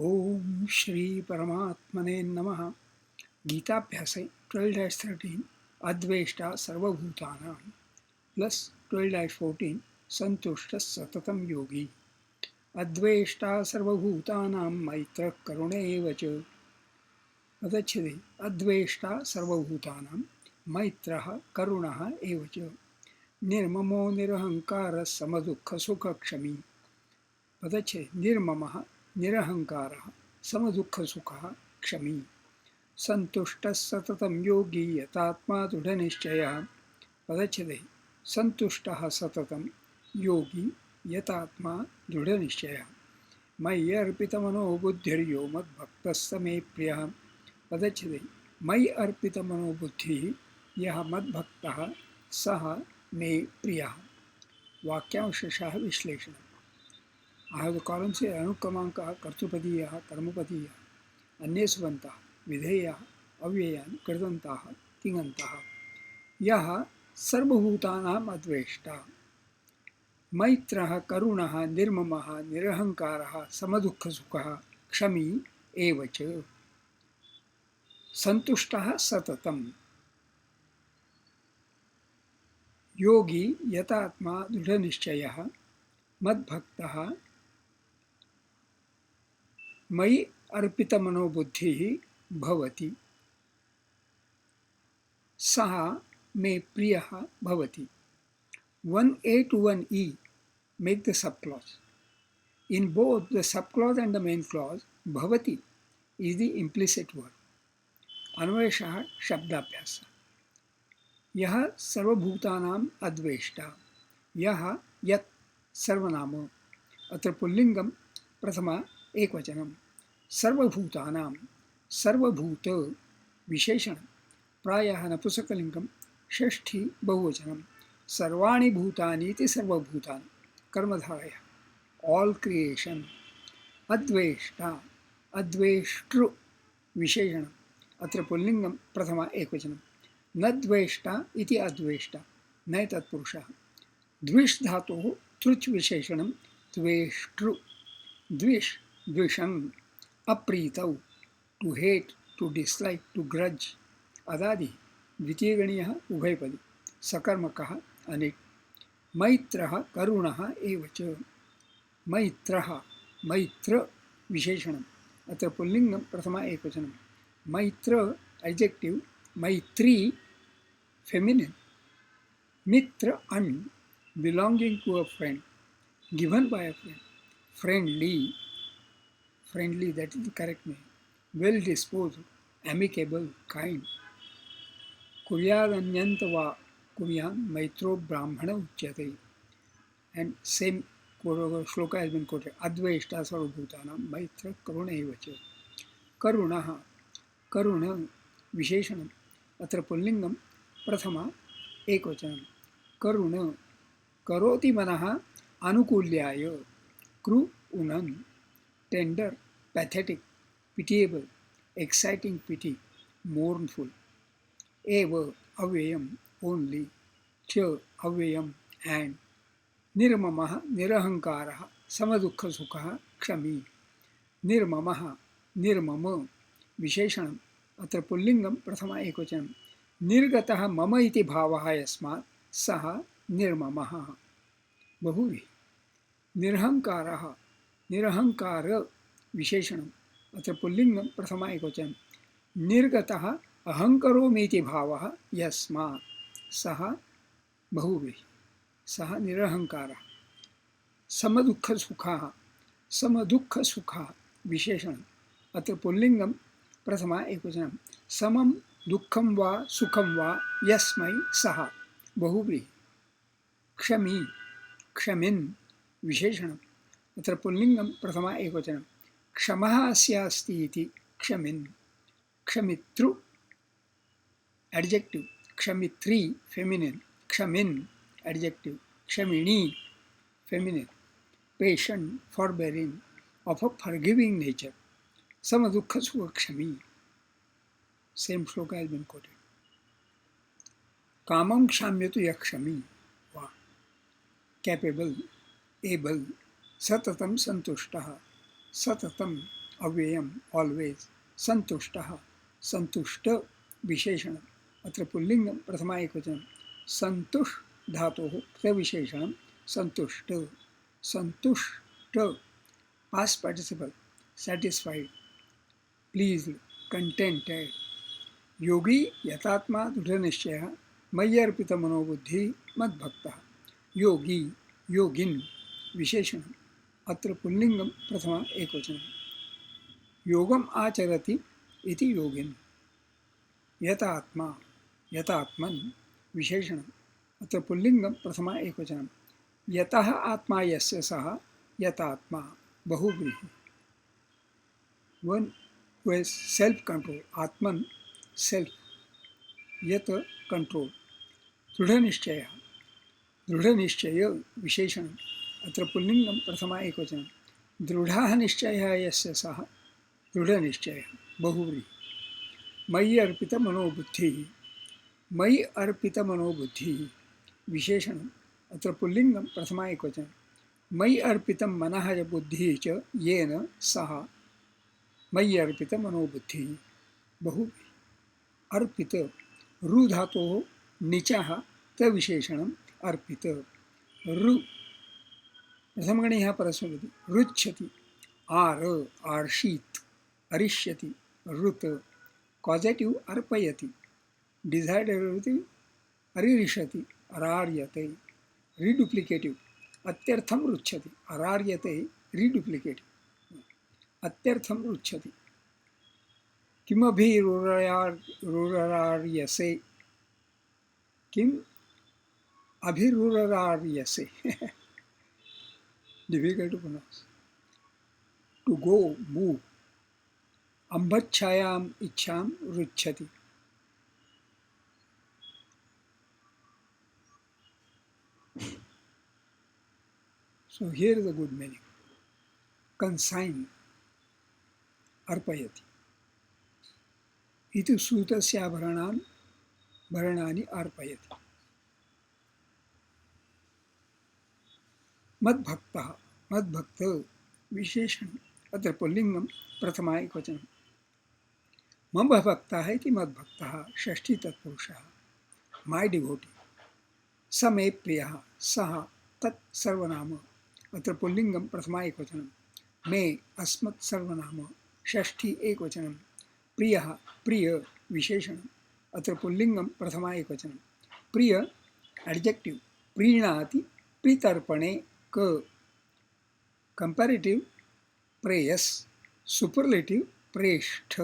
ओम श्री परमात्मने नमः। गीताभ्यासे 12-13 अद्वेष्टा सर्वभूतानां प्लस 12-14 संतुष्ट सततं योगी। अद्वेष्टा सर्वभूतानां मैत्रः करुण एव च। पदच्छेदे अद्वेष्टा सर्वभूतानां मैत्रः करुणः एव च। निर्ममो निरहङ्कारः समदुःखसुखक्षमी। पदच्छेदे निर्ममः निरहङ्कारः समदुःखसुखः क्षमी। संतुष्टः सततं योगी यतात्मा दृढनिश्चयः। पदच्छेदे संतुष्टः सततं योगी यतात्मा दृढनिश्चयः। मयि अर्पितमनो बुद्धिर्यो मद्भक्तः स मे प्रियः। पदच्छेदे मयि अर्पितमनो बुद्धिः यः मद्भक्तः सः मे प्रियः। वाक्यांशः विश्लेषणम्। I have the columns here. Anukramanka, Kartrupadiyah, Karmapadiyah, अन्ये सुबन्तः, विधेयः, अव्ययाः, कृतन्तः, तिङन्तः। यः सर्वभूतानाम् अद्वेष्टा, मैत्रः, करुणः, निर्ममः, निरहङ्कारः, समदुःखसुखः, क्षमी एव च। सन्तुष्टः सततं योगी यतात्मा दृढनिश्चयः मद्भक्तः मयि अर्पितमनोबुद्धिः भवति सः मे प्रियः भवति। 1A to 1E make the subclause. In both the subclause and the main clause, bhavati is the implicit word. अन्वयशः शब्दाभ्यास। यः सर्वभूतानाम् अद्वेष्टा, यः यत् सर्वनाम। अत्र पुल्लिङ्गं प्रथमा एकवचनं। सर्वभूतानां सर्वभूत विशेषणं प्रायः नपुंसकलिङ्गं षष्ठी बहुवचनं। सर्वाणि भूतानि इति सर्वभूतानि कर्मधारयः ऑल क्रिएशन। अद्वेष्टा अद्वेष्टृ विशेषणम् अत्र पुल्लिङ्गं प्रथमा एकवचनं। न द्वेष्टा इति अद्वेष्टा न तत्पुरुषः। द्विष् धातोः तृच् विशेषणं द्वेष्टृ। द्विष् द्विषम् अप्रीतौ to hate to dislike to grudge अदादि द्वितीयगणीयः उभयपदी सकर्मकः अनिट्। मैत्रः करुणः एव च। मैत्रः मैत्र विशेषणम् अत्र पुल्लिङ्गं प्रथमा एकवचनं। मैत्र एडजेक्टिव, मैत्री फेमिनिन। मित्र अन् belonging to a friend, given by a friend. Friendly, friendly, that is the correct name. Well disposed, amicable, kind. Kuryadanyantava kuryan maitro brahmana uchyate. And same shloka has been quoted. Adveshta sarvabhutanam maitra karuna evacha. Karunaha, karuna visheshanam. Atra pullingam prathama ekvachanam. Karuna करोति मनः अनुकूल्याय। कृ उनन tender pathetic pitiable exciting पिटी mournful. एव अव्ययम only. च अव्ययम and. निर्ममः निरहंकारः समदुःखसुखः क्षमी। निर्ममः निर्मम विशेषणम् अत्र पुल्लिङ्गं प्रथमा एकवचनं। निर्गतः मम इति भावः यस्मात् सः निर्ममः बहुव्रीहि। निरहङ्कारः निरहङ्कार विशेषणम् अत्र पुल्लिङ्गं प्रथमा एकवचनं। निर्गतः अहङ्करोमीति भावः यस्मात् सः बहुव्रीहि सः निरहङ्कारः। समदुःखसुखः समदुःखसुखः विशेषणम् अत्र पुल्लिङ्गं प्रथमा एकवचनं। समं दुःखं वा सुखं वा यस्मै सः बहुव्रीहि। क्षमी क्षमिन् विशेषणम् अत्र पुल्लिङ्गं प्रथमा एकवचनं। क्षमः अस्य अस्ति इति क्षमिन्। क्षमितृ एडजेक्टिव, क्षमित्री फेमिनिन। क्षमिन् एडजेक्टिव, क्षमिणी feminine. Patient forbearing of a forgiving nature. समदुःखसुख क्षमी। Same shloka has been quoted. कामं क्षाम्यतु यः क्षमी। Capable able. सततं संतुष्टः सततं अव्ययम् always, सन्तुष्टः सन्तुष्ट विशेषणम् अत्र पुल्लिङ्गं प्रथमा एकवचनं सन्तुष् धातोः प्रविशेषणं सन्तुष्ट सन्तुष्ट past participle satisfied pleased contented योगी यतात्मा दृढनिश्चयः मयि अर्पितमनोबुद्धिः मद्भक्तः योगी योगिन् विशेषणम् अत्र पुल्लिङ्गं प्रथमा एकवचनं योगम् आचरति इति योगिन् यतात्मा यतात्मन् विशेषणम् अत्र पुल्लिङ्गं प्रथमा एकवचनं यतः आत्मा यस्य सः यतात्मा बहुव्रीहि one who has self control आत्मन सेल्फ यत कंट्रोल दृढनिश्चयः दृढनिश्चय विशेषणम् अत्र पुल्लिङ्गं प्रथमा एकवचनं दृढः निश्चयः यस्य सः दृढनिश्चयः बहुव्रीहि मयि अर्पितमनोबुद्धिः मयि अर्पितमनोबुद्धिः विशेषणम् अत्र पुल्लिङ्गं प्रथमा एकवचनं मयि अर्पितं मनः बुद्धिः च येन सः मयि अर्पितमनोबुद्धिः बहुव्रीहि अर्पित रु धातोः निचः तविशेषणम् अर्पित रु प्रथमगणे ह्यः परस्मैपदी रुच्छति आर आर्षीत् अरिष्यति ऋत कॉजेटिव अर्पयति डिज़ायर्ड डेरिवेटिव अरिरिषति अरार्यते रिडुप्लिकेटिव अत्यर्थं रुच्छति अरार्यते रिडुप्लिकेटिव अत्यर्थं रुच्छति किमभिरुरार्यसे किम अभिरुरार्यसे difficult to pronounce to go move ambachayam ichham ruchhati so here is a good meaning consign arpayati iti sutasya भरणानि अर्पयति मद्भक्तः मद्भक्त विशेषण अत्र पुल्लिङ्गं प्रथमा एकवचनं मम भक्तः इति मद्भक्तः षष्ठी तत्पुरुषः माय डिवोटी स मे प्रियः सः तत् सर्वनाम अत्र पुल्लिङ्गं प्रथमा एकवचनं मे अस्मत् सर्वनाम षष्ठी एकवचनं प्रियः प्रिय विशेषणम् अत्र पुल्लिङ्गं प्रथमा एकवचनं प्रिय एडजेक्टिव प्रीणाति प्रीतर्पणे क कंपैरेटिव प्रेयस सुपरलेटिव प्रेष्ठ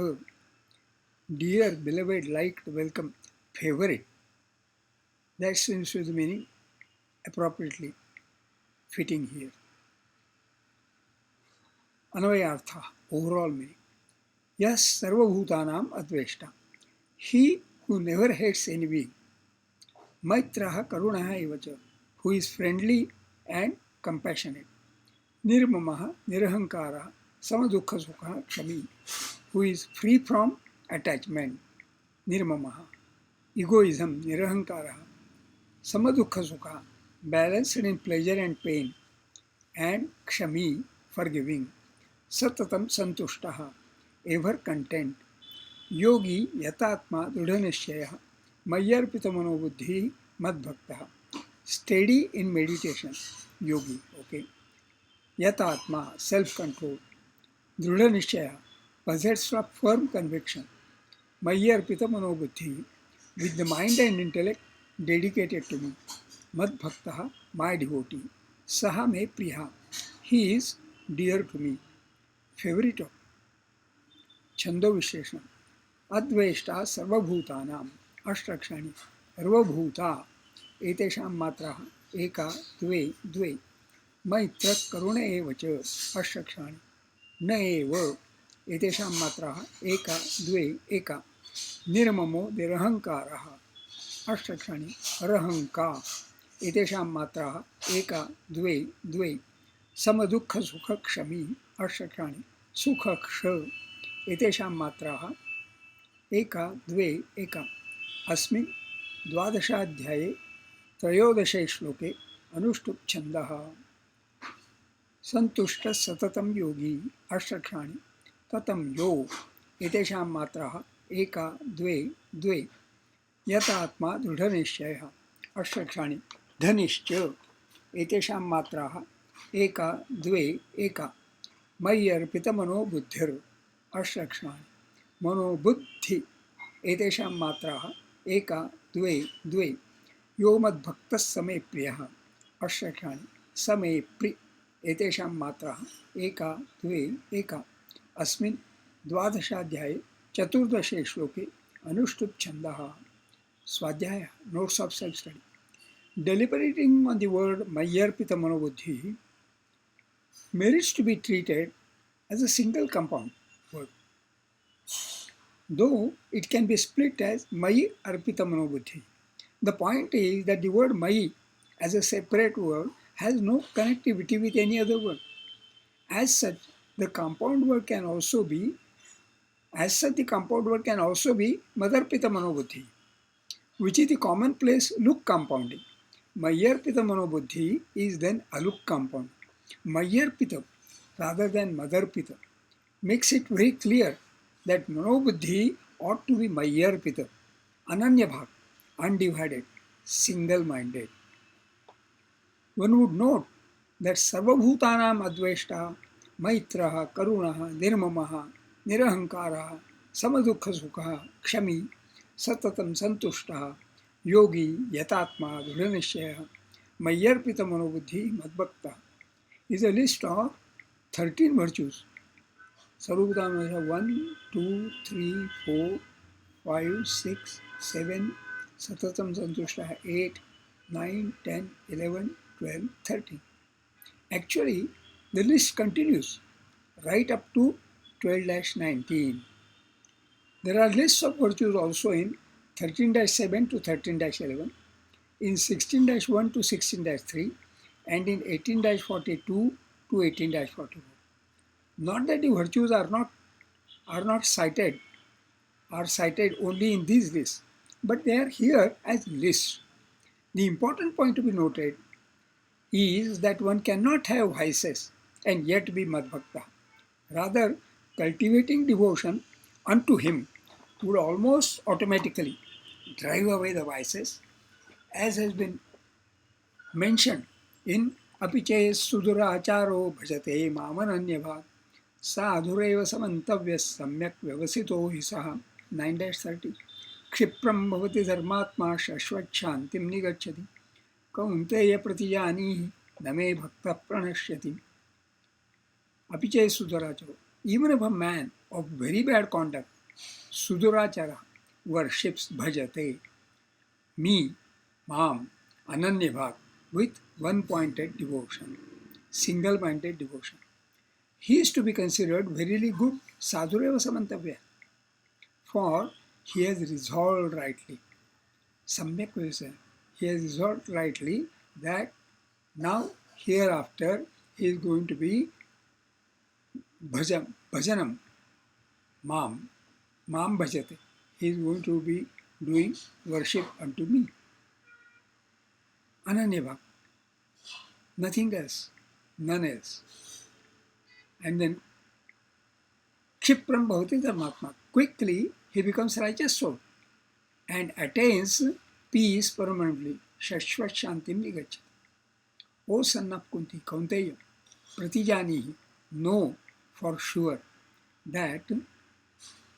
dear beloved liked welcome favourite that seems to be the meaning appropriately fitting here अन्वयार्थः overall meaning yes सर्वभूतानाम् अद्वेष्टा he who never hates any being मैत्रः करुणः एव च who is friendly and compassionate निर्ममः निरहंकारः समदुःखसुखः क्षमी who is free from attachment निर्ममः egoism निरहंकारः समदुःखसुखः balanced in pleasure and pain and क्षमी forgiving सततं संतुष्टः ever content योगी यतात्मा दृढ़निश्चयः मय्यर्पितमनोबुद्धिः मद्भक्तः steady in meditation yogi okay यतात्मा self control दृढ़निश्चयः possessed of firm conviction मय्यर्पितमनोबुद्धिः with the mind and intellect dedicated to me मद्भक्तः my devotee सः मे प्रियः he is dear to me favorite of छंदो विशेषण अद्वेष्टा सर्वभूतानाम् अष्टक्षाणि सर्वभूता एतेषां मात्राः एका द्वे द्वे मैत्र करुण एव च अष्टक्षाणि न एव एतेषां मात्राः एका द्वे एका निर्ममो निरहंकारः अष्टक्षाणि अरहंका एतेषां मात्राः एका द्वे द्वे समदुःखसुखक्षमी अष्टक्षाणि सुखक्ष एतेषां मात्राः एका द्वे एका अस्मिन् द्वादशाध्याये त्रयोदशे श्लोके अनुष्टुप् छन्दः सन्तुष्टः सततं योगी अष्टक्षाणि ततं यो एतेषां मात्राः एका द्वे द्वे यत आत्मा दृढनिश्चयः अष्टक्षाणि धनिश्च एतेषां मात्राः एका द्वे एका मयि अर्पितमनोबुद्धिर् अष्टक्षाणि मनोबुद्धि एतेषां मात्राः एका द्वे द्वे यो मद्भक्तः समे प्रियः अष्टक्षाणि समे प्रि एतेषां मात्राः एका द्वे एका अस्मिन् द्वादशाध्याये चतुर्दशे श्लोके अनुष्टुप् छन्दः स्वाध्यायः notes of self study. Deliberating on the word Mayyarpita Manobuddhi merits to be treated as a single compound word, though it can be split as Mayi Arpita Manobuddhi. The point is that the word Mayi as a separate word has no connectivity with any other word. As such, the compound word can also be Madarpita Manobuddhi, which is the commonplace look compounding. Mayyarpita Manobuddhi is then aluk compound. Mayyarpita rather than Madarpita makes it very clear that Manobuddhi ought to be Mayyarpita, Ananya Bhag, undivided, single-minded. One would note that Sarvabhutanam Adveshta, Maitraha, Karunaha, Nirmamaha, Nirahankaraha, Samadukha Sukha, Kshami, Satatam Santushtaha, Yogi, Yatatma, Dridhanishya, Mayyarpita Manobuddhi, Madbhakta is a list of 13 virtues. Sarvabhutanam has 1, 2, 3, 4, 5, 6, 7, Satatam Santushtaha 8, 9, 10, 11, 12, 13. Actually, the list continues right up to 12-19. There are lists of virtues also in 13-7 to 13-11, in 16-1 to 16-3, and in 18-42 to 18-44. Not that the virtues are cited only in these lists, but they are here as lists. The important point to be noted is that one cannot have vices and yet be Madbhakta. Rather, cultivating devotion unto him would almost automatically drive away the vices, as has been mentioned in Apiche Sudura Acharo Bhajate Mamananya Bhag Sadhureva Samantavyas Samyak Vyavasito Hisaha 9-30 Kshipram Bhavati Dharmatma Shashvat Shantim Nigacchati Kaunteya Pratijanihi Name Bhakta Pranashyati. Apiche Suduracharo. Even if a man of very bad conduct, Sudurachara, worships Bhajate, me, Mam, Ananya Bhag, with one-pointed devotion, single-minded devotion, he is to be considered verily good Sadhureva Samantavya, for he has resolved rightly. Samyak Vyavasaya. He has resolved rightly that now hereafter he is going to be bhajanam, mam bhajate. He is going to be doing worship unto me. Ananya Bhag. Nothing else, none else. And then Kshipram Bhavati Dharmatma. Quickly he becomes righteous soul and attains peace permanently. Shashvat Shantim Nigacchati. O son of Kunti, Kaunteya, Pratijanihi, know for sure that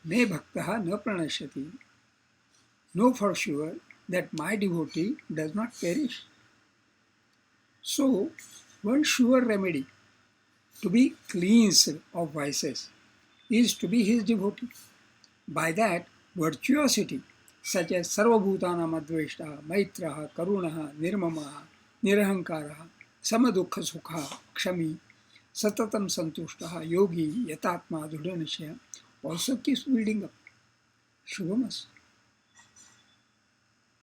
me bhaktaha na pranashyati. Know for sure that my devotee does not perish. So, one sure remedy to be cleansed of vices is to be his devotee. By that, virtuosity such as Sarvabhutanam Adveshta, Maitraha, Karunaha, Nirmamaha, Nirahankaraha, Samadukha Sukha, Kshami, Satatam Santushtaha, Yogi, Yatatma, Dridhanishya also keeps building up. Shubhamas.